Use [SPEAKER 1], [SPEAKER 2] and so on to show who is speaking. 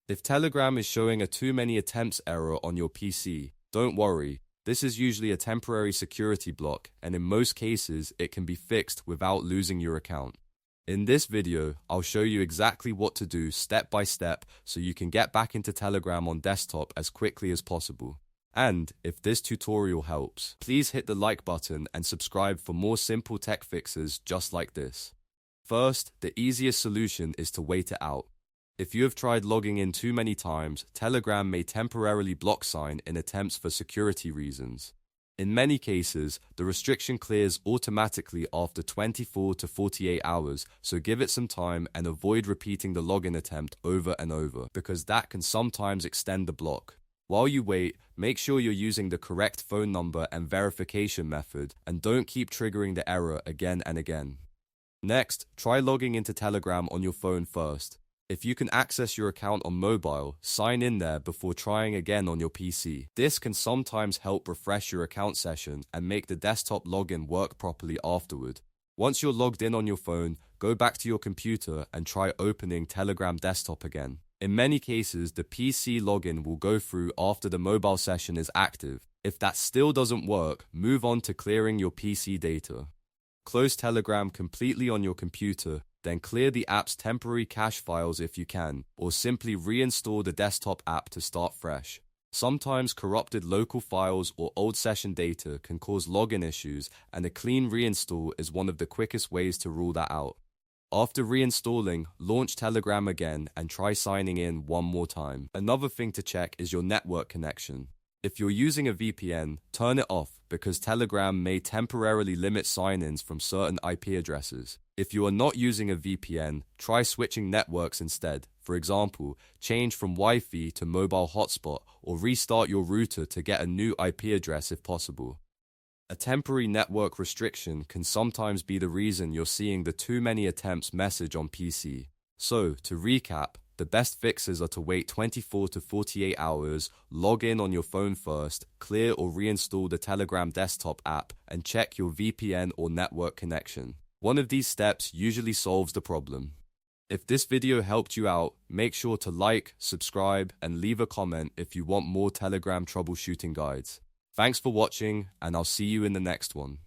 [SPEAKER 1] If Telegram is showing a too many attempts error on your PC, don't worry. This is usually a temporary security block, and in most cases, it can be fixed without losing your account. In this video, I'll show you exactly what to do step by step so you can get back into Telegram on desktop as quickly as possible. And if this tutorial helps, please hit the like button and subscribe for more simple tech fixes just like this. First, the easiest solution is to wait it out. If you have tried logging in too many times, Telegram may temporarily block sign in attempts for security reasons. In many cases, the restriction clears automatically after 24 to 48 hours, so give it some time and avoid repeating the login attempt over and over, because that can sometimes extend the block. While you wait, make sure you're using the correct phone number and verification method, and don't keep triggering the error again and again. Next, try logging into Telegram on your phone first. If you can access your account on mobile, sign in there before trying again on your PC. This can sometimes help refresh your account session and make the desktop login work properly afterward. Once you're logged in on your phone, go back to your computer and try opening Telegram desktop again. In many cases, the PC login will go through after the mobile session is active. If that still doesn't work, move on to clearing your PC data. Close Telegram completely on your computer, then clear the app's temporary cache files if you can, or simply reinstall the desktop app to start fresh. Sometimes corrupted local files or old session data can cause login issues, and a clean reinstall is one of the quickest ways to rule that out. After reinstalling, launch Telegram again and try signing in one more time. Another thing to check is your network connection. If you're using a VPN, turn it off because Telegram may temporarily limit sign-ins from certain IP addresses. If you are not using a VPN, try switching networks instead. For example, change from Wi-Fi to mobile hotspot or restart your router to get a new IP address if possible. A temporary network restriction can sometimes be the reason you're seeing the too many attempts message on PC. So, to recap, the best fixes are to wait 24 to 48 hours, log in on your phone first, clear or reinstall the Telegram desktop app, and check your VPN or network connection. One of these steps usually solves the problem. If this video helped you out, make sure to like, subscribe, and leave a comment if you want more Telegram troubleshooting guides. Thanks for watching, and I'll see you in the next one.